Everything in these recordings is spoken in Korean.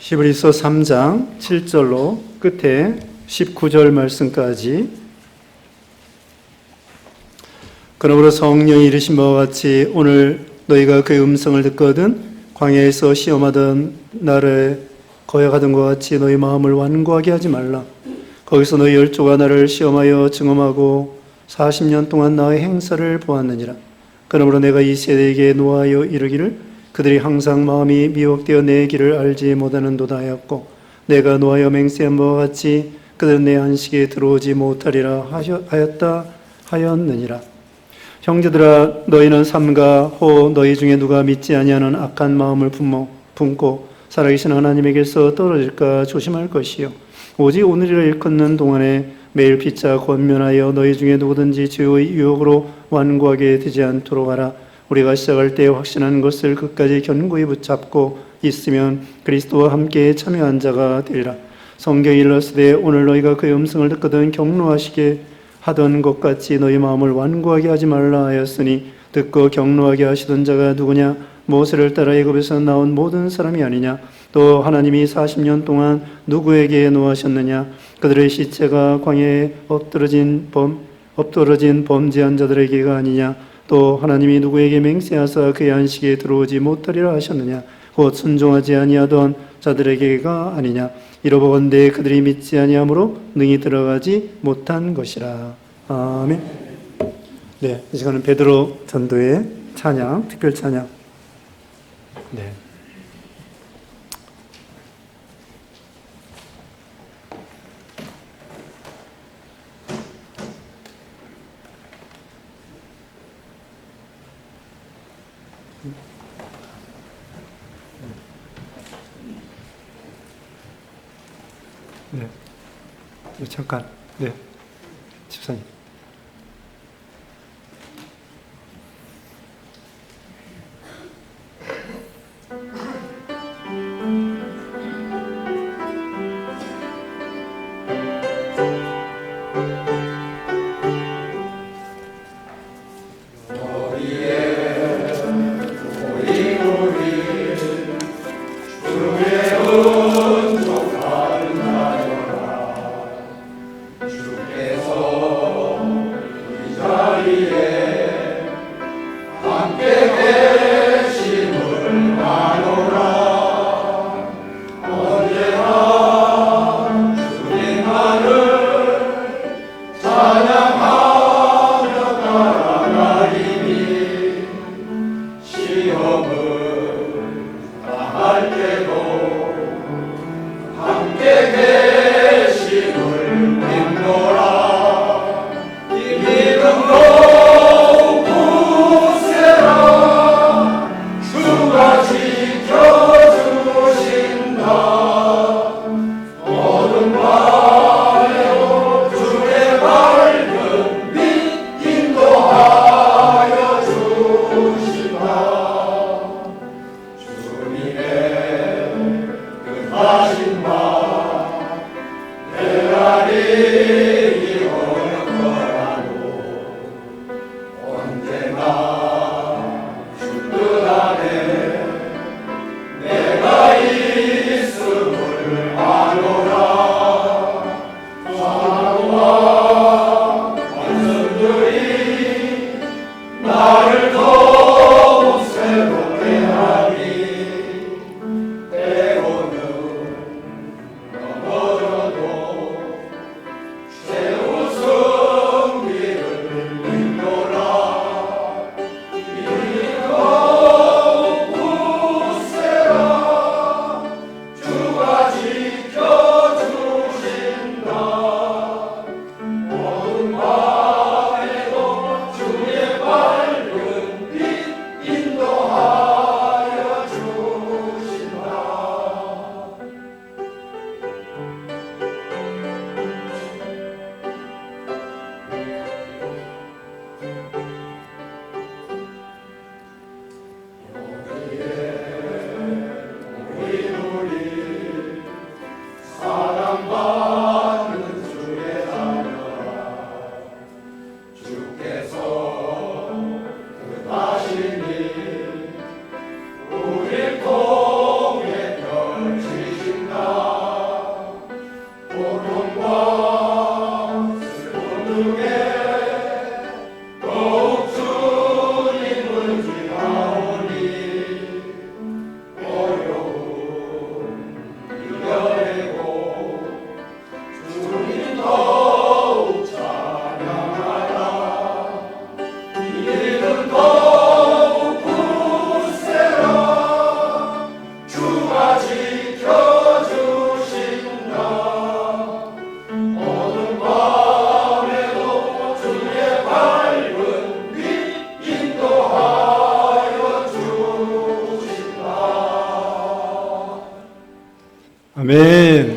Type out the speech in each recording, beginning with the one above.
히브리서 3장 7절로 끝에 19절 말씀까지. 그러므로 성령이 이르신 바와 같이 오늘 너희가 그의 음성을 듣거든 광야에서 시험하던 날에 거역하던 것 같이 너희 마음을 완고하게 하지 말라. 거기서 너희 열조가 나를 시험하여 증험하고 40년 동안 나의 행사를 보았느니라. 그러므로 내가 이 세대에게 노하여 이르기를 그들이 항상 마음이 미혹되어 내 길을 알지 못하는도다 하였고, 내가 노하여 맹세한 바와 같이 그들은 내 안식에 들어오지 못하리라 하였느니라. 형제들아, 너희는 삼가 혹 너희 중에 누가 믿지 아니하는 악한 마음을 품고 살아계신 하나님에게서 떨어질까 조심할 것이요, 오직 오늘이라 일컫는 동안에 매일 피차 권면하여 너희 중에 누구든지 죄의 유혹으로 완고하게 되지 않도록 하라. 우리가 시작할 때 확신하는 것을 끝까지 견고히 붙잡고 있으면 그리스도와 함께 참여한 자가 되리라. 성경이 일렀으되 오늘 너희가 그의 음성을 듣거든 경노하시게 하던 것 같이 너희 마음을 완고하게 하지 말라 하였으니, 듣고 경노하게 하시던 자가 누구냐? 모세를 따라 애굽에서 나온 모든 사람이 아니냐? 또 하나님이 40년 동안 누구에게 노하셨느냐? 그들의 시체가 광야에 엎드러진 범죄한 자들에게가 아니냐? 또 하나님이 누구에게 맹세하사 그의 안식에 들어오지 못하리라 하셨느냐? 곧 순종하지 아니하던 자들에게가 아니냐? 이러보건대 그들이 믿지 아니함으로 능히 들어가지 못한 것이라. 아멘. 네, 이 시간은 베드로 전도의 찬양, 특별 찬양. 네. 네. 잠깐. 네. 집사님. 주께서 아멘.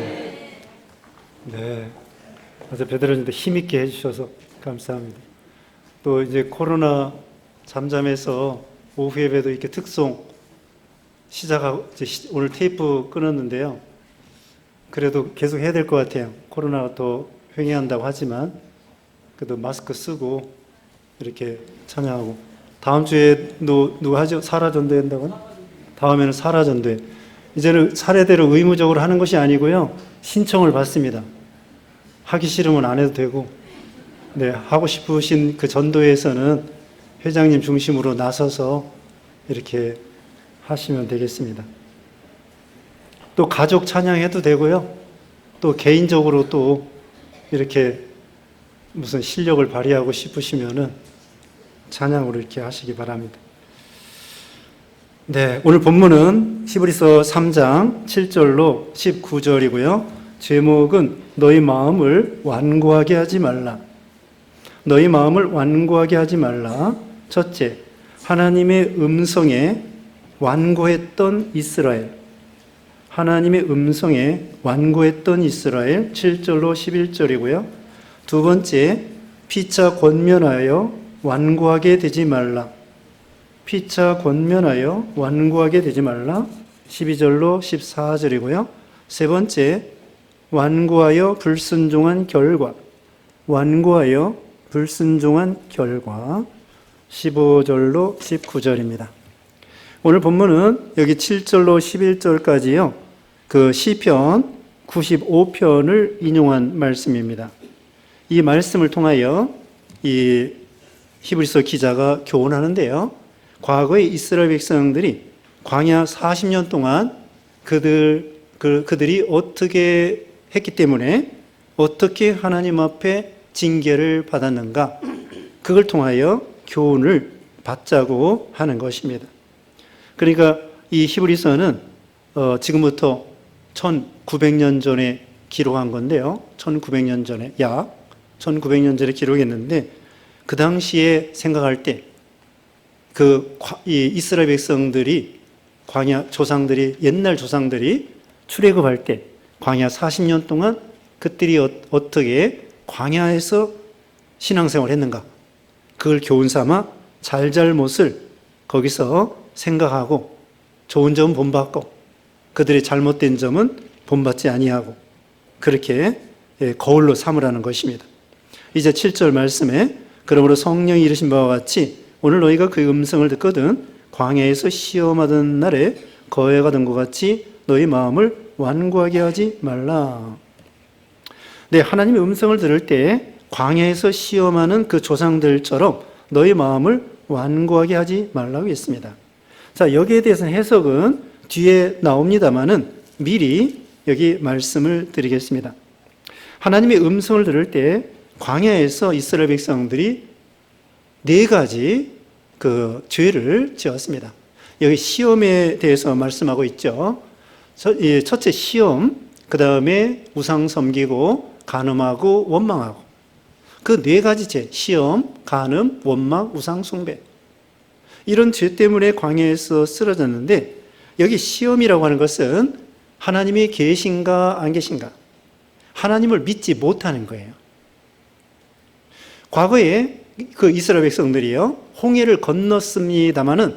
네. 어제 베드로님도 힘있게 해주셔서 감사합니다. 또 이제 코로나 잠잠해서 오후 예배도 이렇게 특송 시작하고, 오늘 테이프 끊었는데요. 그래도 계속 해야 될 것 같아요. 코로나가 또 횡행한다고 하지만, 그래도 마스크 쓰고 이렇게 찬양하고. 다음 주에 누가 하죠? 사라전도 한다고는? 다음에는 사라전도회. 이제는 차례대로 의무적으로 하는 것이 아니고요. 신청을 받습니다. 하기 싫으면 안 해도 되고, 네, 하고 싶으신 그 전도회에서는 회장님 중심으로 나서서 이렇게 하시면 되겠습니다. 또 가족 찬양해도 되고요. 또 개인적으로 또 이렇게 무슨 실력을 발휘하고 싶으시면은 찬양으로 이렇게 하시기 바랍니다. 네, 오늘 본문은 히브리서 3장 7절로 19절이고요. 제목은 너희 마음을 완고하게 하지 말라. 너희 마음을 완고하게 하지 말라. 첫째, 하나님의 음성에 완고했던 이스라엘. 하나님의 음성에 완고했던 이스라엘 7절로 11절이고요. 두 번째, 피차 권면하여 완고하게 되지 말라. 피차 권면하여 완고하게 되지 말라. 12절로 14절이고요. 세 번째, 완고하여 불순종한 결과. 완고하여 불순종한 결과. 15절로 19절입니다. 오늘 본문은 여기 7절로 11절까지요. 그 시편 95편을 인용한 말씀입니다. 이 말씀을 통하여 이 히브리서 기자가 교훈하는데요. 과거의 이스라엘 백성들이 광야 40년 동안 그들이 어떻게 했기 때문에 어떻게 하나님 앞에 징계를 받았는가, 그걸 통하여 교훈을 받자고 하는 것입니다. 그러니까 이 히브리서는 지금부터 1900년 전에 기록한 건데요. 1900년 전에, 약 1900년 전에 기록했는데, 그 당시에 생각할 때 이 이스라엘 백성들이 광야 조상들이, 옛날 조상들이 출애굽할 때 광야 40년 동안 그들이 어떻게 광야에서 신앙생활을 했는가, 그걸 교훈 삼아 잘잘못을 거기서 생각하고 좋은 점은 본받고 그들의 잘못된 점은 본받지 아니하고 그렇게 거울로 삼으라는 것입니다. 이제 7절 말씀에 그러므로 성령이 이르신 바와 같이 오늘 너희가 그 음성을 듣거든 광야에서 시험하던 날에 거해가던 것 같이 너희 마음을 완고하게 하지 말라. 네, 하나님의 음성을 들을 때 광야에서 시험하는 그 조상들처럼 너희 마음을 완고하게 하지 말라고 했습니다. 자, 여기에 대해서는 해석은 뒤에 나옵니다만은 미리 여기 말씀을 드리겠습니다. 하나님의 음성을 들을 때 광야에서 이스라엘 백성들이 4가지 그 죄를 지었습니다. 여기 시험에 대해서 말씀하고 있죠. 첫째 시험, 그 다음에 우상 섬기고 간음하고 원망하고, 그 4가지 죄, 시험, 간음, 원망, 우상 숭배, 이런 죄 때문에 광야에서 쓰러졌는데, 여기 시험이라고 하는 것은 하나님이 계신가 안 계신가, 하나님을 믿지 못하는 거예요. 과거에 그 이스라엘 백성들이요, 홍해를 건넜습니다마는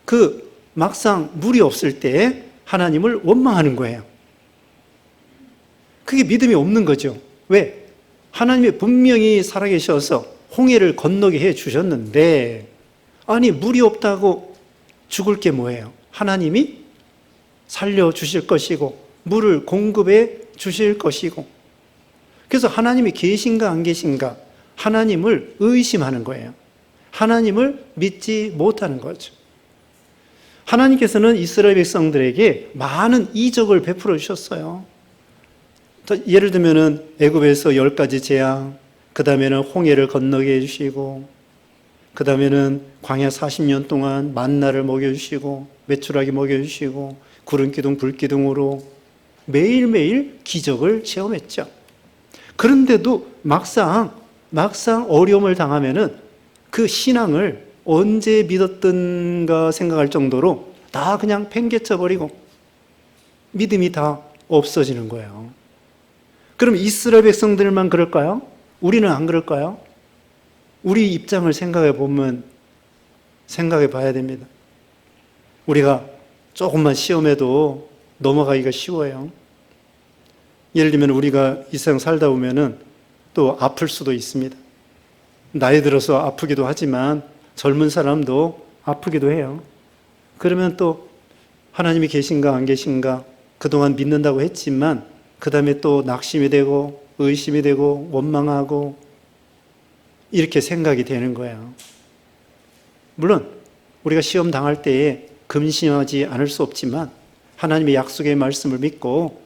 그 막상 물이 없을 때 하나님을 원망하는 거예요. 그게 믿음이 없는 거죠. 왜? 하나님이 분명히 살아계셔서 홍해를 건너게 해 주셨는데, 아니 물이 없다고 죽을 게 뭐예요? 하나님이 살려주실 것이고 물을 공급해 주실 것이고, 그래서 하나님이 계신가 안 계신가, 하나님을 의심하는 거예요. 하나님을 믿지 못하는 거죠. 하나님께서는 이스라엘 백성들에게 많은 이적을 베풀어 주셨어요. 예를 들면은 애굽에서 10가지 재앙, 그 다음에는 홍해를 건너게 해주시고, 그 다음에는 광야 40년 동안 만나를 먹여주시고, 메추라기 먹여주시고, 구름 기둥, 불 기둥으로 매일매일 기적을 체험했죠. 그런데도 막상 어려움을 당하면은 그 신앙을 언제 믿었던가 생각할 정도로 다 그냥 팽개쳐 버리고 믿음이 다 없어지는 거예요. 그럼 이스라엘 백성들만 그럴까요? 우리는 안 그럴까요? 우리 입장을 생각해 봐야 됩니다. 우리가 조금만 시험해도 넘어가기가 쉬워요. 예를 들면 우리가 이 세상 살다 보면은 또 아플 수도 있습니다. 나이 들어서 아프기도 하지만 젊은 사람도 아프기도 해요. 그러면 또 하나님이 계신가 안 계신가 그동안 믿는다고 했지만 그 다음에 또 낙심이 되고 의심이 되고 원망하고 이렇게 생각이 되는 거예요. 물론 우리가 시험 당할 때에 근심하지 않을 수 없지만 하나님의 약속의 말씀을 믿고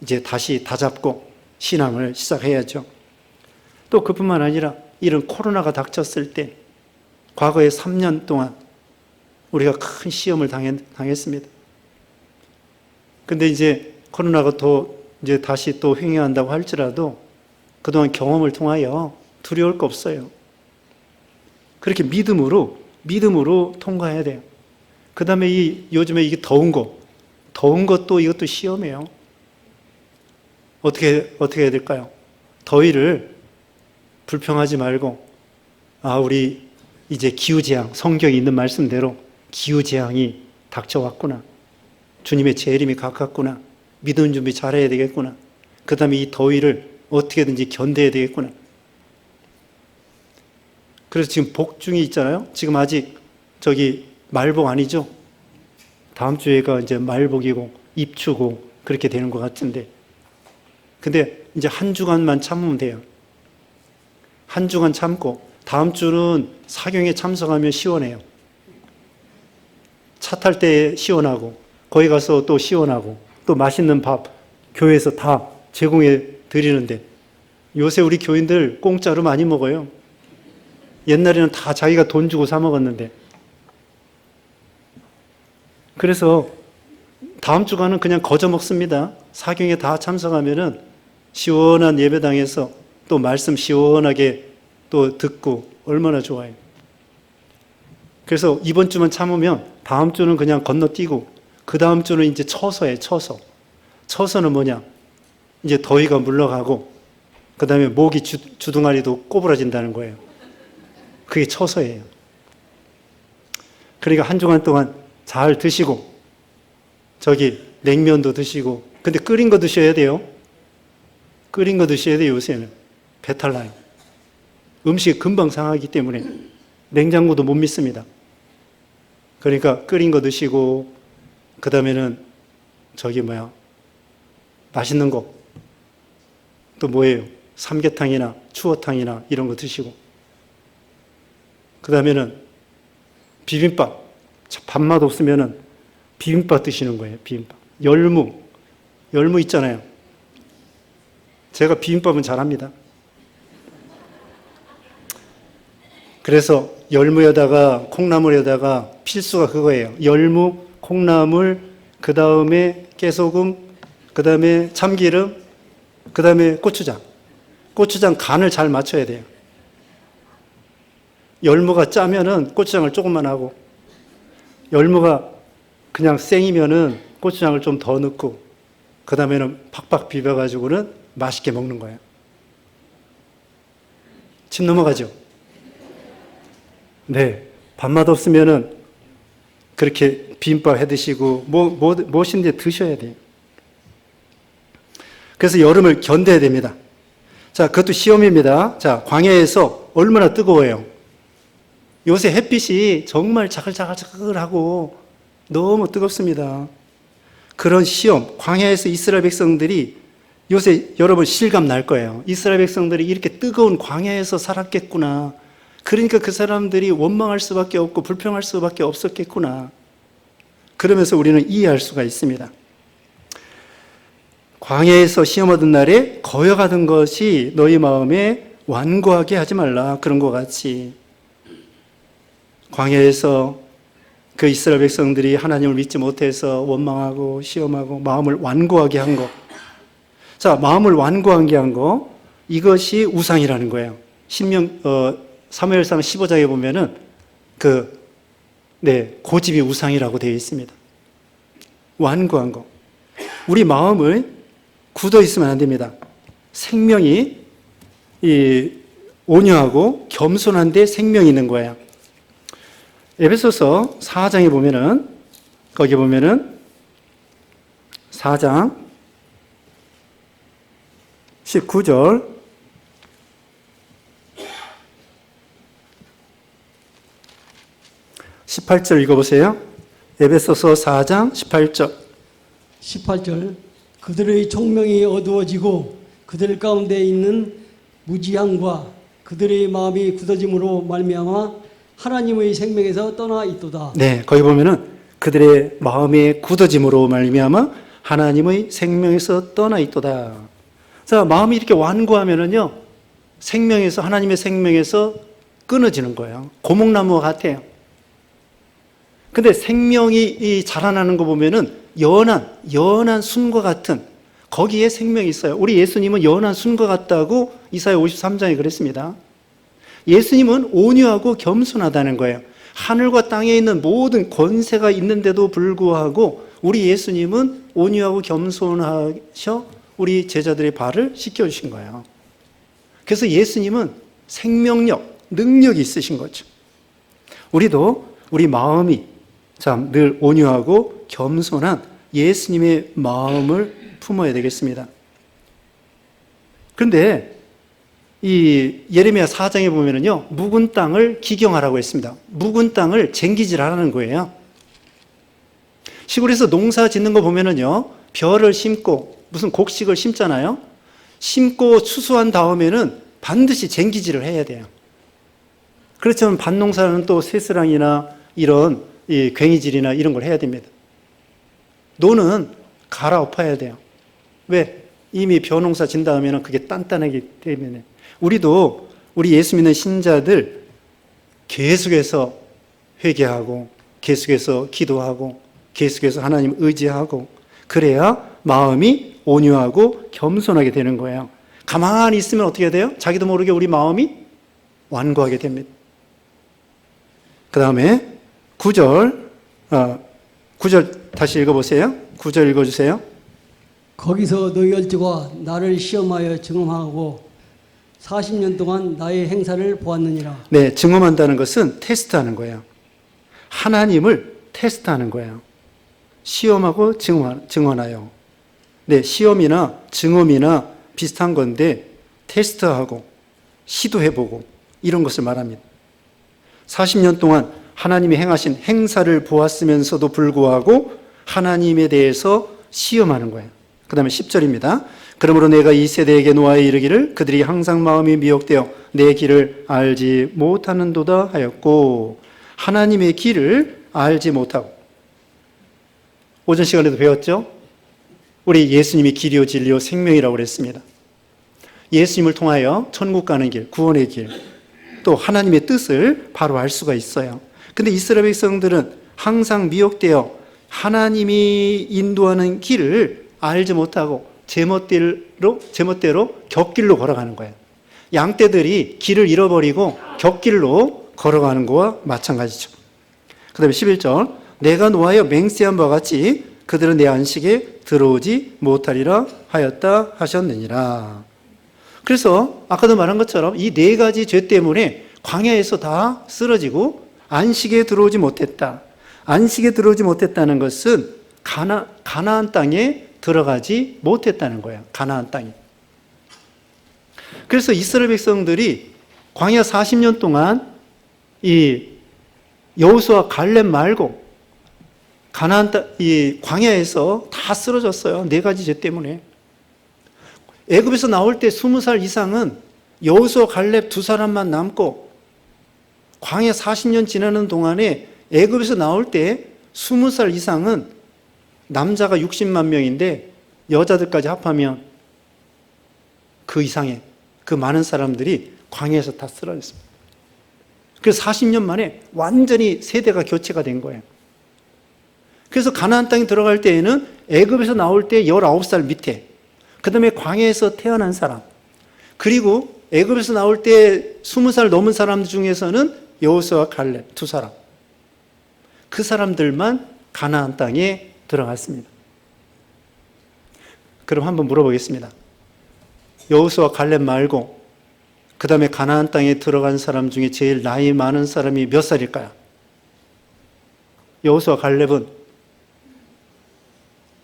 이제 다시 다잡고 신앙을 시작해야죠. 또 그뿐만 아니라 이런 코로나가 닥쳤을 때 과거에 3년 동안 우리가 큰 시험을 당했습니다. 근데 이제 코로나가 이제 다시 또 횡행한다고 할지라도 그동안 경험을 통하여 두려울 거 없어요. 그렇게 믿음으로 통과해야 돼요. 그 다음에 요즘에 이게 더운 것도 이것도 시험이에요. 어떻게 해야 될까요? 더위를 불평하지 말고, 우리 이제 기후재앙, 성경에 있는 말씀대로 기후재앙이 닥쳐왔구나. 주님의 재림이 가깝구나. 믿음 준비 잘해야 되겠구나. 그 다음에 이 더위를 어떻게든지 견뎌야 되겠구나. 그래서 지금 복중이 있잖아요. 지금 아직 말복 아니죠? 다음 주에가 이제 말복이고 입추고 그렇게 되는 것 같은데, 근데 이제 한 주간만 참으면 돼요. 한 주간 참고 다음 주는 사경에 참석하면 시원해요. 차 탈 때 시원하고 거기 가서 또 시원하고 또 맛있는 밥 교회에서 다 제공해 드리는데, 요새 우리 교인들 공짜로 많이 먹어요. 옛날에는 다 자기가 돈 주고 사 먹었는데. 그래서 다음 주간은 그냥 거저 먹습니다. 사경에 다 참석하면은 시원한 예배당에서 또 말씀 시원하게 또 듣고 얼마나 좋아요. 그래서 이번 주만 참으면 다음 주는 그냥 건너뛰고 그 다음 주는 이제 처서예요. 처서는 뭐냐? 이제 더위가 물러가고 그 다음에 모기 주둥아리도 꼬부라진다는 거예요. 그게 처서예요. 그러니까 한 주간 동안 잘 드시고 냉면도 드시고, 근데 끓인 거 드셔야 돼요. 끓인 거 드셔야 돼요. 요새는 배탈 나요. 음식이 금방 상하기 때문에 냉장고도 못 믿습니다. 그러니까 끓인 거 드시고, 그 다음에는 맛있는 거 또 뭐예요? 삼계탕이나 추어탕이나 이런 거 드시고, 그 다음에는 비빔밥, 밥맛 없으면은 비빔밥 드시는 거예요. 비빔밥. 열무 있잖아요. 제가 비빔밥은 잘합니다. 그래서 열무에다가 콩나물에다가 필수가 그거예요. 열무, 콩나물, 그 다음에 깨소금, 그 다음에 참기름, 그 다음에 고추장. 고추장 간을 잘 맞춰야 돼요. 열무가 짜면은 고추장을 조금만 하고, 열무가 그냥 생이면은 고추장을 좀 더 넣고, 그 다음에는 팍팍 비벼가지고는 맛있게 먹는 거예요. 침 넘어가죠? 네. 밥맛 없으면은 그렇게 비빔밥 해 드시고, 무엇인지 드셔야 돼요. 그래서 여름을 견뎌야 됩니다. 자, 그것도 시험입니다. 자, 광야에서 얼마나 뜨거워요. 요새 햇빛이 정말 자글자글하고 너무 뜨겁습니다. 그런 시험, 광야에서 이스라엘 백성들이 요새 여러분 실감 날 거예요. 이스라엘 백성들이 이렇게 뜨거운 광야에서 살았겠구나. 그러니까 그 사람들이 원망할 수밖에 없고 불평할 수밖에 없었겠구나. 그러면서 우리는 이해할 수가 있습니다. 광야에서 시험 얻은 날에 거여가던 것이 너희 마음에 완고하게 하지 말라. 그런 것 같이 광야에서 그 이스라엘 백성들이 하나님을 믿지 못해서 원망하고 시험하고 마음을 완고하게 한 것. 자, 마음을 완고하게 한 거, 이것이 우상이라는 거예요. 사무엘상 15장에 보면은 고집이 우상이라고 되어 있습니다. 완고한 거. 우리 마음을 굳어 있으면 안 됩니다. 생명이 온유하고 겸손한데 생명이 있는 거예요. 에베소서 4장에 보면은, 거기 보면은 4장 19절 18절 읽어보세요. 에베소서 4장 18절 그들의 총명이 어두워지고 그들 가운데 있는 무지함과 그들의 마음이 굳어짐으로 말미암아 하나님의 생명에서 떠나 있도다. 네, 거기 보면은 그들의 마음의 굳어짐으로 말미암아 하나님의 생명에서 떠나 있도다. 자, 마음이 이렇게 완고하면은요, 생명에서, 하나님의 생명에서 끊어지는 거예요. 고목나무와 같아요. 근데 생명이 자라나는 거 보면은 연한 순과 같은, 거기에 생명이 있어요. 우리 예수님은 연한 순과 같다고 이사야 53장에 그랬습니다. 예수님은 온유하고 겸손하다는 거예요. 하늘과 땅에 있는 모든 권세가 있는데도 불구하고 우리 예수님은 온유하고 겸손하셔 우리 제자들의 발을 씻겨주신 거예요. 그래서 예수님은 생명력, 능력이 있으신 거죠. 우리도 우리 마음이 참 늘 온유하고 겸손한 예수님의 마음을 품어야 되겠습니다. 그런데 이 예레미야 4장에 보면은요, 묵은 땅을 기경하라고 했습니다. 묵은 땅을 쟁기질하라는 거예요. 시골에서 농사 짓는 거 보면은요, 벼를 심고 무슨 곡식을 심잖아요. 심고 추수한 다음에는 반드시 쟁기질을 해야 돼요. 그렇지만 밭농사는 또 새스랑이나 이런 이 괭이질이나 이런 걸 해야 됩니다. 노는 갈아엎어야 돼요. 왜? 이미 벼농사 진 다음에는 그게 단단하기 때문에. 우리도 우리 예수 믿는 신자들 계속해서 회개하고 계속해서 기도하고 계속해서 하나님 의지하고 그래야 마음이 온유하고 겸손하게 되는 거예요. 가만히 있으면 어떻게 돼요? 자기도 모르게 우리 마음이 완고하게 됩니다. 그 다음에 9절 다시 읽어보세요. 9절 읽어주세요. 거기서 너희 열조가 나를 시험하여 증험하고 40년 동안 나의 행사를 보았느니라. 네, 증험한다는 것은 테스트하는 거예요. 하나님을 테스트하는 거예요. 시험하고 증언하여. 네, 시험이나 증험이나 비슷한 건데 테스트하고 시도해보고 이런 것을 말합니다. 40년 동안 하나님이 행하신 행사를 보았으면서도 불구하고 하나님에 대해서 시험하는 거예요. 그 다음에 10절입니다. 그러므로 내가 이 세대에게 노하여 이르기를 그들이 항상 마음이 미혹되어 내 길을 알지 못하는도다 하였고, 하나님의 길을 알지 못하고. 오전 시간에도 배웠죠? 우리 예수님이 길이요 진리요 생명이라고 그랬습니다. 예수님을 통하여 천국 가는 길, 구원의 길, 또 하나님의 뜻을 바로 알 수가 있어요. 근데 이스라엘 백성들은 항상 미혹되어 하나님이 인도하는 길을 알지 못하고 제멋대로 곁길로 걸어가는 거예요. 양떼들이 길을 잃어버리고 곁길로 걸어가는 거와 마찬가지죠. 그 다음에 11절 내가 노하여 맹세한 바와 같이 그들은 내 안식에 들어오지 못하리라 하였다 하셨느니라. 그래서 아까도 말한 것처럼 이 네 가지 죄 때문에 광야에서 다 쓰러지고 안식에 들어오지 못했다. 안식에 들어오지 못했다는 것은 가나안 땅에 들어가지 못했다는 거예요. 가나안 땅에. 그래서 이스라엘 백성들이 광야 40년 동안 이 여호수아 갈렙 말고 가나안 땅, 이 광야에서 다 쓰러졌어요. 네 가지 죄 때문에. 애굽에서 나올 때 20살 이상은 여호수아 갈렙 두 사람만 남고 광야 40년 지나는 동안에 애굽에서 나올 때 20살 이상은 남자가 60만 명인데 여자들까지 합하면 그 이상의 그 많은 사람들이 광야에서 다 쓰러졌습니다. 그래서 40년 만에 완전히 세대가 교체가 된 거예요. 그래서 가나안 땅에 들어갈 때에는 애굽에서 나올 때 19살 밑에, 그 다음에 광야에서 태어난 사람, 그리고 애굽에서 나올 때 20살 넘은 사람 중에서는 여호수아와 갈렙 두 사람, 그 사람들만 가나안 땅에 들어갔습니다. 그럼 한번 물어보겠습니다. 여호수아 갈렙 말고 그 다음에 가나안 땅에 들어간 사람 중에 제일 나이 많은 사람이 몇 살일까요? 여호수아 갈렙은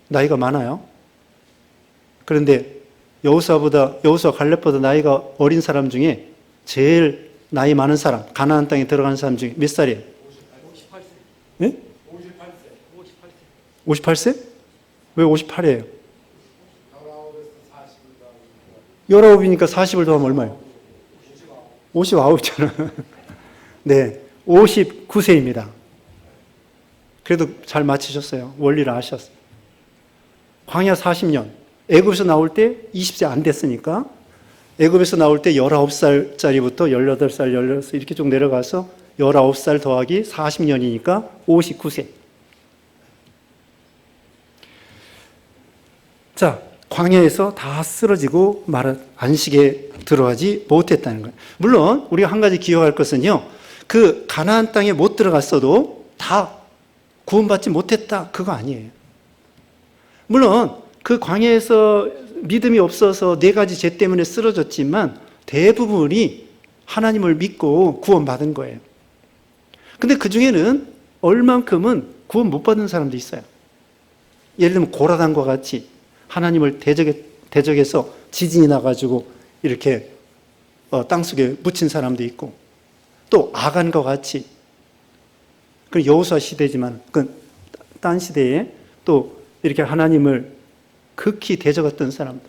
나이가 많아요. 그런데 여호수아 갈렙보다 나이가 어린 사람 중에 제일 나이 많은 사람, 가나안 땅에 들어간 사람 중에 몇 살이에요? 58세. 네? 58세? 왜 58이에요? 19이니까 40을 더하면 얼마예요? 59잖아. 네, 59세입니다. 그래도 잘 맞히셨어요. 원리를 아셨어요. 광야 40년. 애굽에서 나올 때 20세 안 됐으니까 애굽에서 나올 때 19살짜리부터 18살, 16살 이렇게 쭉 내려가서 19살 더하기 40년이니까 59세. 자, 광야에서 다 쓰러지고 안식에 들어가지 못했다는 거예요. 물론 우리가 한 가지 기억할 것은요. 그 가나안 땅에 못 들어갔어도 다 구원받지 못했다. 그거 아니에요. 물론 그 광야에서 믿음이 없어서 4가지 죄 때문에 쓰러졌지만 대부분이 하나님을 믿고 구원받은 거예요. 근데 그 중에는 얼만큼은 구원 못 받은 사람도 있어요. 예를 들면 고라단과 같이 하나님을 대적해서 지진이 나가지고 이렇게 땅속에 묻힌 사람도 있고, 또 아간과 같이, 그 여호수아 시대지만 그 딴 시대에 또 이렇게 하나님을 극히 대적했던 사람들,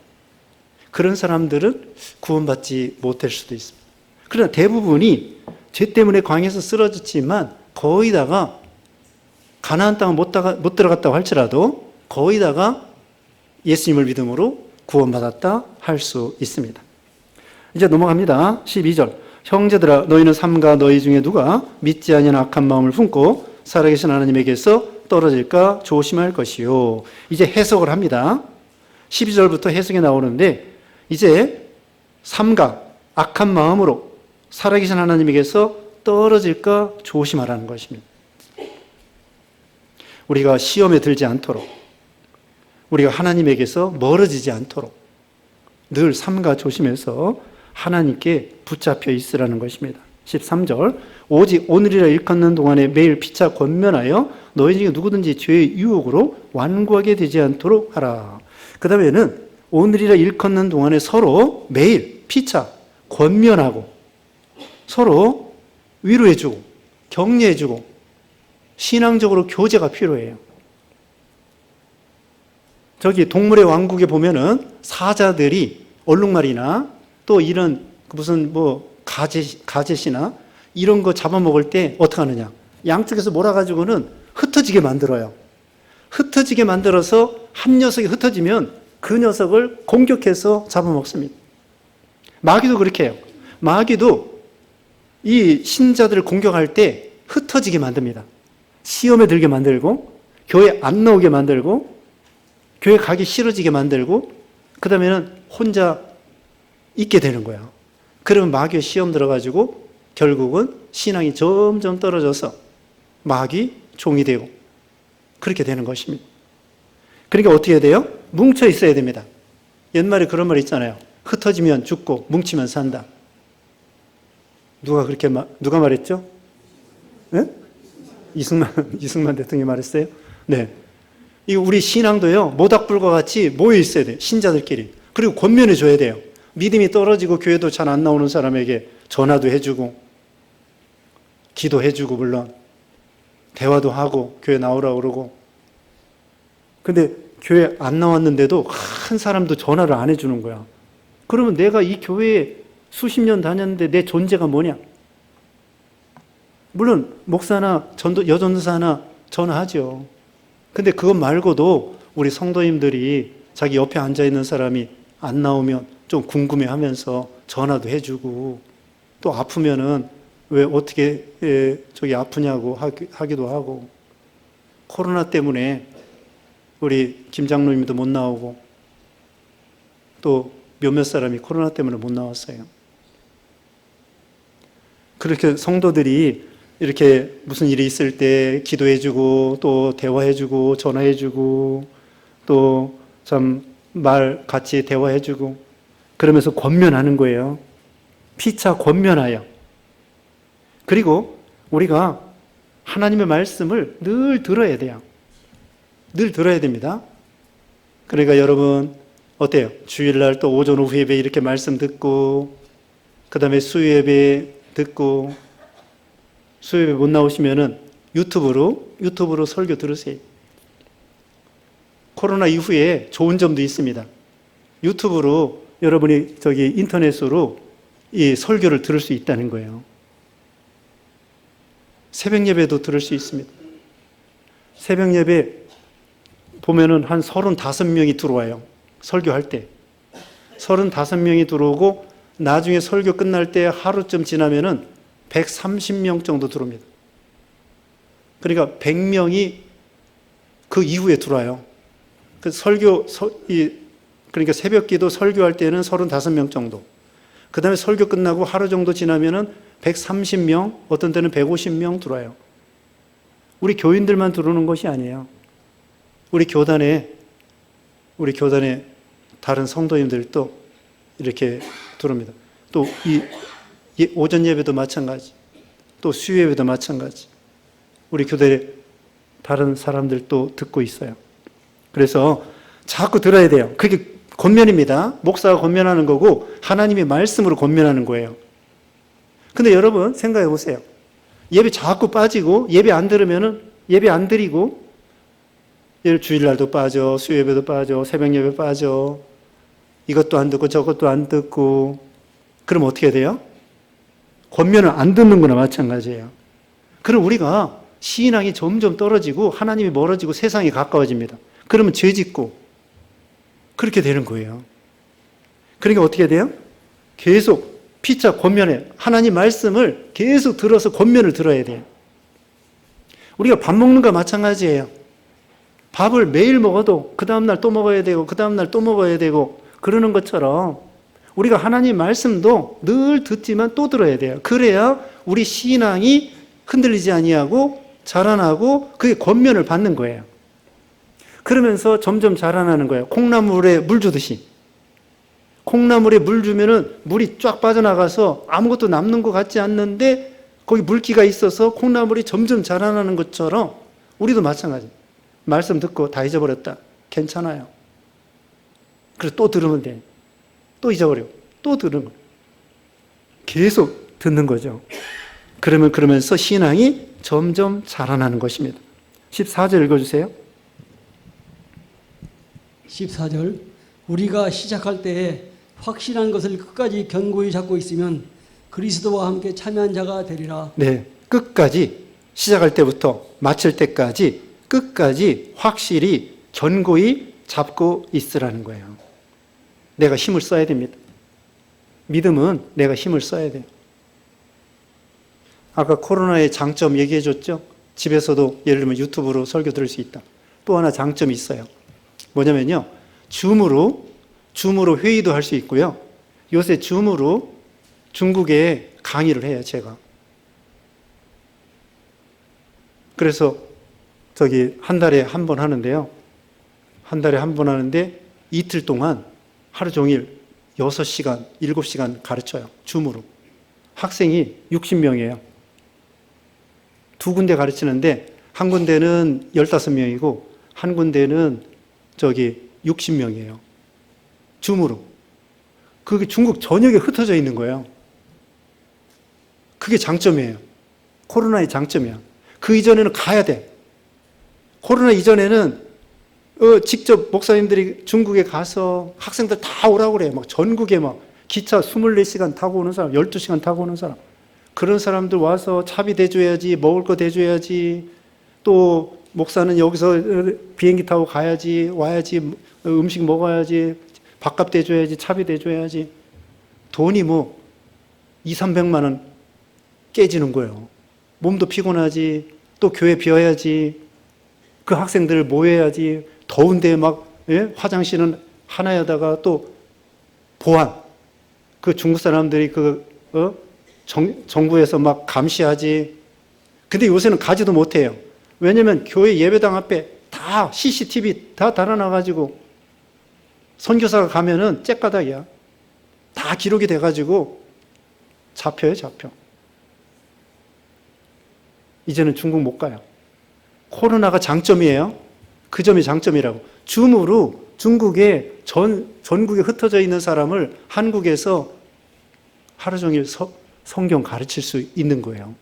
그런 사람들은 구원받지 못할 수도 있습니다. 그러나 대부분이 죄 때문에 광야에서 쓰러졌지만 거의 다가 가나안 땅을 못 들어갔다고 할지라도 거의 다가 예수님을 믿음으로 구원받았다 할 수 있습니다. 이제 넘어갑니다. 12절. 형제들아 너희는 삼가 너희 중에 누가 믿지 아니한 악한 마음을 품고 살아계신 하나님에게서 떨어질까 조심할 것이요. 이제 해석을 합니다. 12절부터 해석이 나오는데 이제 삼가 악한 마음으로 살아계신 하나님에게서 떨어질까 조심하라는 것입니다. 우리가 시험에 들지 않도록, 우리가 하나님에게서 멀어지지 않도록 늘 삼가 조심해서 하나님께 붙잡혀 있으라는 것입니다. 13절. 오직 오늘이라 일컫는 동안에 매일 피차 권면하여 너희 중에 누구든지 죄의 유혹으로 완고하게 되지 않도록 하라. 그 다음에는 오늘이라 일컫는 동안에 서로 매일 피차 권면하고 서로 위로해주고 격려해주고 신앙적으로 교제가 필요해요. 저기 동물의 왕국에 보면은 사자들이 얼룩말이나 또 이런 무슨 뭐 가젯이나 이런 거 잡아먹을 때 어떻게 하느냐. 양쪽에서 몰아가지고는 흩어지게 만들어요. 흩어지게 만들어서 한 녀석이 흩어지면 그 녀석을 공격해서 잡아먹습니다. 마귀도 그렇게 해요. 마귀도 이 신자들을 공격할 때 흩어지게 만듭니다. 시험에 들게 만들고 교회 안 나오게 만들고 교회 가기 싫어지게 만들고 그 다음에는 혼자 있게 되는 거야. 그러면 마귀의 시험 들어가지고 결국은 신앙이 점점 떨어져서 마귀 종이 되고 그렇게 되는 것입니다. 그러니까 어떻게 해야 돼요? 뭉쳐 있어야 됩니다. 옛말에 그런 말 있잖아요. 흩어지면 죽고 뭉치면 산다. 누가 말했죠? 네? 이승만 대통령이 말했어요? 네. 이 우리 신앙도요, 모닥불과 같이 모여 있어야 돼요. 신자들끼리. 그리고 권면해 줘야 돼요. 믿음이 떨어지고 교회도 잘 안 나오는 사람에게 전화도 해주고, 기도해주고, 물론. 대화도 하고, 교회 나오라고 그러고. 근데 교회 안 나왔는데도 한 사람도 전화를 안 해주는 거야. 그러면 내가 이 교회에 수십 년 다녔는데 내 존재가 뭐냐? 물론, 목사나 여전도사나 전화하죠. 근데 그것 말고도 우리 성도님들이 자기 옆에 앉아있는 사람이 안 나오면 좀 궁금해 하면서 전화도 해주고 또 아프면은 왜 어떻게 저기 아프냐고 하기도 하고 코로나 때문에 우리 김 장로님도 못 나오고 또 몇몇 사람이 코로나 때문에 못 나왔어요. 그렇게 성도들이 이렇게 무슨 일이 있을 때 기도해주고 또 대화해주고 전화해주고 또 참 말 같이 대화해주고 그러면서 권면하는 거예요. 피차 권면하여. 그리고 우리가 하나님의 말씀을 늘 들어야 돼요. 늘 들어야 됩니다. 그러니까 여러분 어때요? 주일날 또 오전 오후 예배 이렇게 말씀 듣고 그 다음에 수요 예배 듣고 수요 예배 못 나오시면은 유튜브로 설교 들으세요. 코로나 이후에 좋은 점도 있습니다. 유튜브로 여러분이 인터넷으로 이 설교를 들을 수 있다는 거예요. 새벽 예배도 들을 수 있습니다. 새벽 예배 보면은 한 35명이 들어와요. 설교할 때. 35명이 들어오고 나중에 설교 끝날 때 하루쯤 지나면은 130명 정도 들어옵니다. 그러니까 100명이 그 이후에 들어와요. 그러니까 새벽 기도 설교할 때는 35명 정도. 그 다음에 설교 끝나고 하루 정도 지나면은 130명, 어떤 때는 150명 들어와요. 우리 교인들만 들어오는 것이 아니에요. 우리 교단에 다른 성도님들도 이렇게 들어옵니다. 또 오전 예배도 마찬가지, 또 수요 예배도 마찬가지. 우리 교단에 다른 사람들도 듣고 있어요. 그래서 자꾸 들어야 돼요. 그게 권면입니다. 목사가 권면하는 거고 하나님의 말씀으로 권면하는 거예요. 근데 여러분 생각해 보세요. 예배 자꾸 빠지고 예배 안 들으면은 예배 안 드리고 주일날도 빠져, 수요 예배도 빠져, 새벽 예배 빠져, 이것도 안 듣고 저것도 안 듣고 그럼 어떻게 돼요? 권면을 안 듣는 거나 마찬가지예요. 그럼 우리가 신앙이 점점 떨어지고 하나님이 멀어지고 세상이 가까워집니다. 그러면 죄 짓고 그렇게 되는 거예요. 그러니까 어떻게 돼요? 계속 피차 권면해. 하나님 말씀을 계속 들어서 권면을 들어야 돼요. 우리가 밥 먹는 거 마찬가지예요. 밥을 매일 먹어도 그 다음날 또 먹어야 되고 그 다음날 또 먹어야 되고 그러는 것처럼 우리가 하나님 말씀도 늘 듣지만 또 들어야 돼요. 그래야 우리 신앙이 흔들리지 아니하고 자라나고 그게 권면을 받는 거예요. 그러면서 점점 자라나는 거예요. 콩나물에 물 주듯이. 콩나물에 물 주면은 물이 쫙 빠져나가서 아무것도 남는 것 같지 않는데 거기 물기가 있어서 콩나물이 점점 자라나는 것처럼 우리도 마찬가지. 말씀 듣고 다 잊어버렸다. 괜찮아요. 그래서 또 들으면 돼. 또 잊어버려. 또 들으면. 계속 듣는 거죠. 그러면서 신앙이 점점 자라나는 것입니다. 14절 읽어주세요. 14절 우리가 시작할 때에 확실한 것을 끝까지 견고히 잡고 있으면 그리스도와 함께 참여한 자가 되리라. 네, 끝까지 시작할 때부터 마칠 때까지 끝까지 확실히 견고히 잡고 있으라는 거예요. 내가 힘을 써야 됩니다. 믿음은 내가 힘을 써야 돼요. 아까 코로나의 장점 얘기해 줬죠? 집에서도 예를 들면 유튜브로 설교 들을 수 있다. 또 하나 장점이 있어요. 뭐냐면요. 줌으로 회의도 할 수 있고요. 요새 줌으로 중국에 강의를 해요, 제가. 그래서 한 달에 한 번 하는데요. 한 달에 한 번 하는데 이틀 동안 하루 종일 6시간, 7시간 가르쳐요. 줌으로. 학생이 60명이에요. 두 군데 가르치는데 한 군데는 15명이고 한 군데는 60명이에요. 줌으로. 그게 중국 전역에 흩어져 있는 거예요. 그게 장점이에요. 코로나의 장점이야. 그 이전에는 가야 돼. 코로나 이전에는 직접 목사님들이 중국에 가서 학생들 다 오라고 그래요. 막 전국에 막 기차 24시간 타고 오는 사람, 12시간 타고 오는 사람. 그런 사람들 와서 차비 대줘야지, 먹을 거 대줘야지, 또 목사는 여기서 비행기 타고 가야지, 와야지, 음식 먹어야지, 밥값 대줘야지, 차비 대줘야지. 돈이 2, 300만 원 깨지는 거예요. 몸도 피곤하지, 또 교회 비워야지, 그 학생들을 모여야지, 더운데 화장실은 하나에다가 또 보안, 그 중국 사람들이 정부에서 막 감시하지. 근데 요새는 가지도 못해요. 왜냐면 교회 예배당 앞에 다 CCTV 다 달아놔가지고 선교사가 가면은 째까닥이야. 다 기록이 돼가지고 잡혀요, 잡혀. 이제는 중국 못 가요. 코로나가 장점이에요. 그 점이 장점이라고. 줌으로 중국에 전국에 흩어져 있는 사람을 한국에서 하루 종일 성경 가르칠 수 있는 거예요.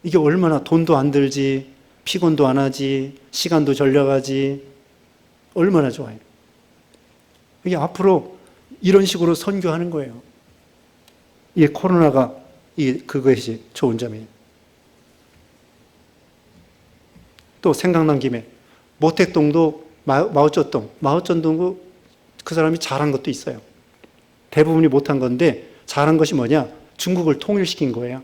이게 얼마나 돈도 안 들지, 피곤도 안 하지, 시간도 절약하지, 얼마나 좋아요. 이게 앞으로 이런 식으로 선교하는 거예요. 이게 코로나가 그것이 좋은 점이에요. 또 생각난 김에 모택동도 마오쩌둥도 그 사람이 잘한 것도 있어요. 대부분이 못한 건데 잘한 것이 뭐냐? 중국을 통일시킨 거예요.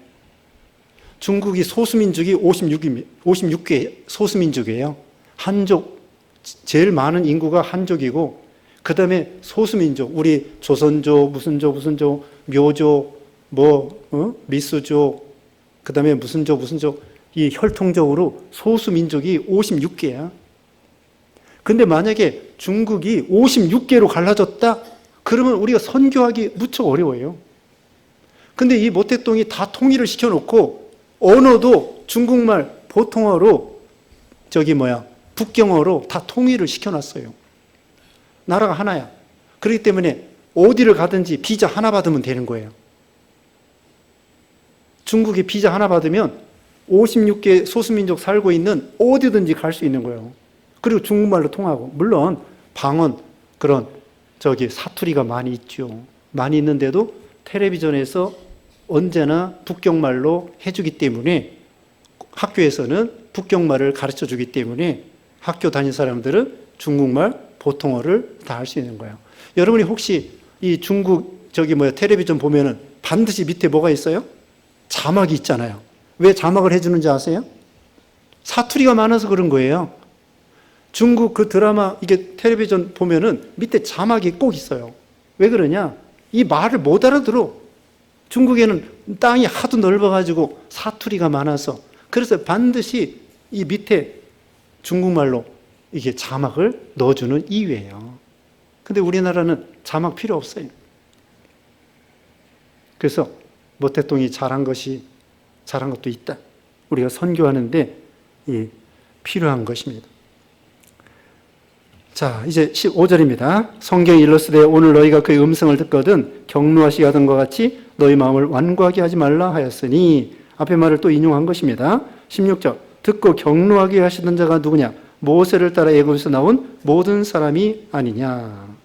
중국이 소수민족이 56개 소수민족이에요. 한족, 제일 많은 인구가 한족이고, 그 다음에 소수민족, 우리 조선족, 무슨족, 묘족, 미수족, 그 다음에 무슨족, 이 혈통적으로 소수민족이 56개야. 근데 만약에 중국이 56개로 갈라졌다? 그러면 우리가 선교하기 무척 어려워요. 근데 이 모택동이 다 통일을 시켜놓고, 언어도 중국말, 보통어로, 북경어로 다 통일을 시켜놨어요. 나라가 하나야. 그렇기 때문에 어디를 가든지 비자 하나 받으면 되는 거예요. 중국이 비자 하나 받으면 56개 소수민족 살고 있는 어디든지 갈 수 있는 거예요. 그리고 중국말로 통하고, 물론 방언, 그런 사투리가 많이 있죠. 많이 있는데도 텔레비전에서 언제나 북경말로 해주기 때문에, 학교에서는 북경말을 가르쳐 주기 때문에 학교 다닌 사람들은 중국말, 보통어를 다 할 수 있는 거예요. 여러분이 혹시 이 중국 텔레비전 보면은 반드시 밑에 뭐가 있어요? 자막이 있잖아요. 왜 자막을 해주는지 아세요? 사투리가 많아서 그런 거예요. 중국 그 드라마, 이게 텔레비전 보면은 밑에 자막이 꼭 있어요. 왜 그러냐? 이 말을 못 알아들어. 중국에는 땅이 하도 넓어가지고 사투리가 많아서. 그래서 반드시 이 밑에 중국말로 이게 자막을 넣어주는 이유예요. 근데 우리나라는 자막 필요 없어요. 그래서 모택동이 잘한 것도 있다. 우리가 선교하는데 필요한 것입니다. 자, 이제 15절입니다. 성경이 일러스되 오늘 너희가 그의 음성을 듣거든 경노하시게 하던 것 같이 너희 마음을 완고하게 하지 말라 하였으니, 앞에 말을 또 인용한 것입니다. 16절, 듣고 경노하게 하시던 자가 누구냐? 모세를 따라 애굽에서 나온 모든 사람이 아니냐.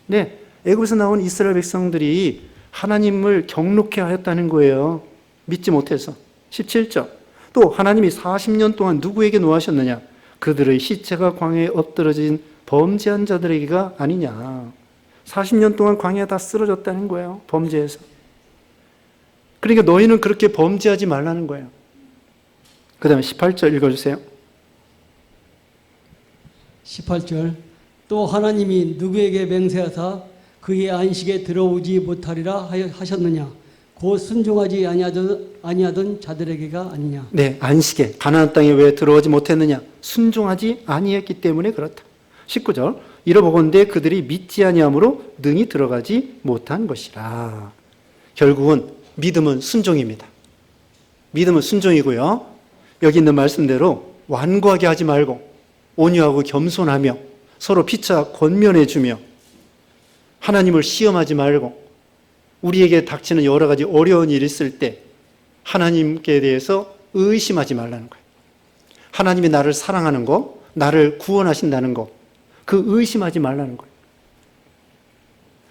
네, 애굽에서 나온 이스라엘 백성들이 하나님을 경노케 하였다는 거예요. 믿지 못해서. 17절, 또 하나님이 40년 동안 누구에게 노하셨느냐? 그들의 시체가 광야에 엎드러진 범죄한 자들에게가 아니냐. 40년 동안 광야에 다 쓰러졌다는 거예요. 범죄해서. 그러니까 너희는 그렇게 범죄하지 말라는 거예요. 그 다음에 18절 읽어주세요. 18절, 또 하나님이 누구에게 맹세하사 그의 안식에 들어오지 못하리라 하셨느냐? 곧 순종하지 아니하던 자들에게가 아니냐. 네, 안식에 가나안 땅에 왜 들어오지 못했느냐? 순종하지 아니했기 때문에 그렇다. 19절, 이러보건대 그들이 믿지 아니함으로 능히 들어가지 못한 것이라. 결국은 믿음은 순종입니다. 믿음은 순종이고요. 여기 있는 말씀대로 완고하게 하지 말고 온유하고 겸손하며 서로 피차 권면해주며 하나님을 시험하지 말고, 우리에게 닥치는 여러 가지 어려운 일이 있을 때 하나님께 대해서 의심하지 말라는 거예요. 하나님이 나를 사랑하는 거, 나를 구원하신다는 거, 그 의심하지 말라는 거예요.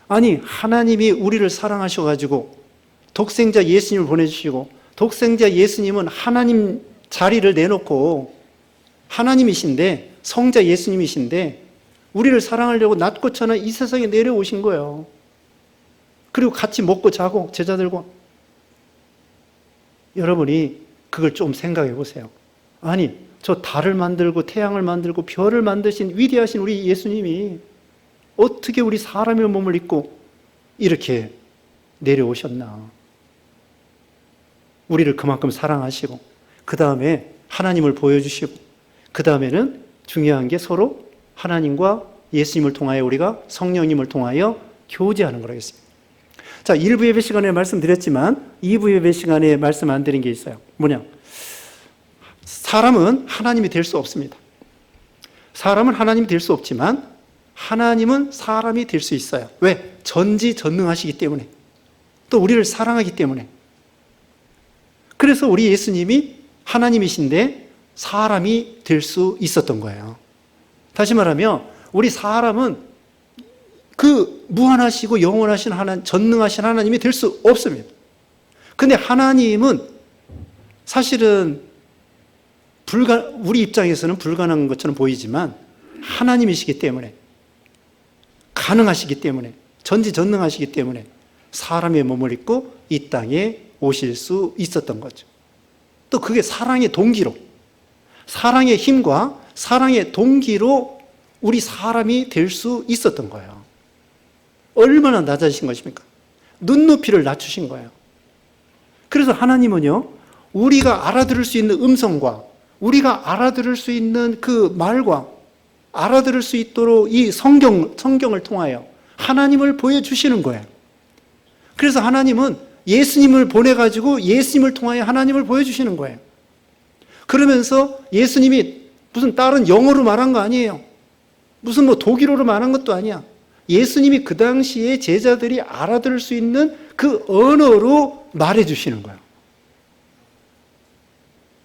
아니, 하나님이 우리를 사랑하셔가지고 독생자 예수님을 보내주시고, 독생자 예수님은 하나님 자리를 내놓고 하나님이신데, 성자 예수님이신데 우리를 사랑하려고 낮고 천한 이 세상에 내려오신 거예요. 그리고 같이 먹고 자고, 제자들과. 여러분이 그걸 좀 생각해 보세요. 아니, 저 달을 만들고 태양을 만들고 별을 만드신 위대하신 우리 예수님이 어떻게 우리 사람의 몸을 입고 이렇게 내려오셨나. 우리를 그만큼 사랑하시고, 그 다음에 하나님을 보여주시고, 그 다음에는 중요한 게 서로 하나님과 예수님을 통하여 우리가 성령님을 통하여 교제하는 거라겠습니다. 자, 1부 예배 시간에 말씀드렸지만 2부 예배 시간에 말씀 안 드린 게 있어요. 뭐냐? 사람은 하나님이 될 수 없습니다. 사람은 하나님이 될 수 없지만 하나님은 사람이 될 수 있어요. 왜? 전지전능하시기 때문에, 또 우리를 사랑하기 때문에. 그래서 우리 예수님이 하나님이신데 사람이 될 수 있었던 거예요. 다시 말하면 우리 사람은 그 무한하시고 영원하신 하나님, 전능하신 하나님이 될 수 없습니다. 근데 하나님은 사실은 우리 입장에서는 불가능한 것처럼 보이지만 하나님이시기 때문에, 가능하시기 때문에, 전지전능하시기 때문에 사람의 몸을 입고 이 땅에 오실 수 있었던 거죠. 또 그게 사랑의 동기로, 사랑의 힘과 사랑의 동기로 우리 사람이 될 수 있었던 거예요. 얼마나 낮아지신 것입니까? 눈높이를 낮추신 거예요. 그래서 하나님은요, 우리가 알아들을 수 있는 음성과 우리가 알아들을 수 있는 그 말과 알아들을 수 있도록 이 성경을 통하여 하나님을 보여주시는 거예요. 그래서 하나님은 예수님을 보내가지고 예수님을 통하여 하나님을 보여주시는 거예요. 그러면서 예수님이 무슨 다른 영어로 말한 거 아니에요. 무슨 뭐 독일어로 말한 것도 아니야. 예수님이 그 당시에 제자들이 알아들을 수 있는 그 언어로 말해 주시는 거예요.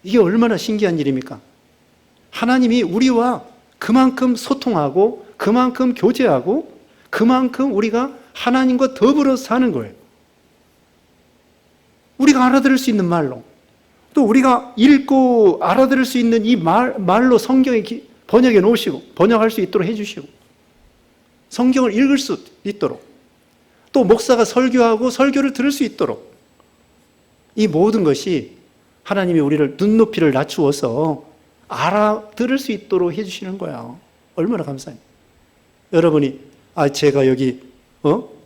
이게 얼마나 신기한 일입니까? 하나님이 우리와 그만큼 소통하고 그만큼 교제하고 그만큼 우리가 하나님과 더불어 사는 거예요. 우리가 알아들을 수 있는 말로, 또 우리가 읽고 알아들을 수 있는 이 말로 성경에 번역해 놓으시고 번역할 수 있도록 해주시고 성경을 읽을 수 있도록, 또 목사가 설교하고 설교를 들을 수 있도록, 이 모든 것이 하나님이 우리를 눈높이를 낮추어서 알아들을 수 있도록 해주시는 거예요. 얼마나 감사해요. 여러분이 제가 여기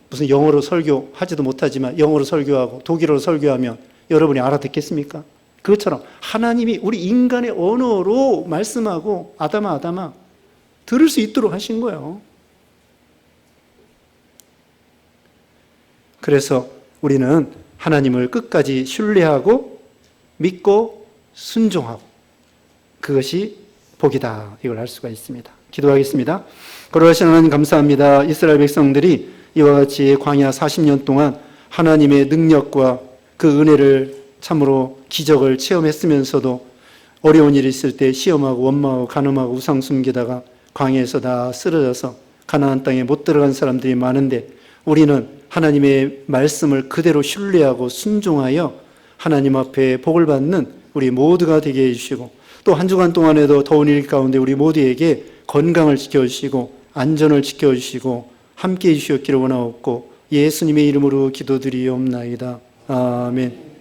무슨 영어로 설교하지도 못하지만 영어로 설교하고 독일어로 설교하면 여러분이 알아듣겠습니까? 그것처럼 하나님이 우리 인간의 언어로 말씀하고 아담아 들을 수 있도록 하신 거예요. 그래서 우리는 하나님을 끝까지 신뢰하고 믿고 순종하고, 그것이 복이다, 이걸 알 수가 있습니다. 기도하겠습니다. 거룩하신 하나님 감사합니다. 이스라엘 백성들이 이와 같이 광야 40년 동안 하나님의 능력과 그 은혜를 참으로 기적을 체험했으면서도 어려운 일이 있을 때 시험하고 원망하고 간음하고 우상 숨기다가 광야에서 다 쓰러져서 가나안 땅에 못 들어간 사람들이 많은데, 우리는 하나님의 말씀을 그대로 신뢰하고 순종하여 하나님 앞에 복을 받는 우리 모두가 되게 해주시고, 또 한 주간 동안에도 더운 일 가운데 우리 모두에게 건강을 지켜주시고 안전을 지켜주시고 함께해 주시옵기를 원하옵고 예수님의 이름으로 기도드리옵나이다. 아멘.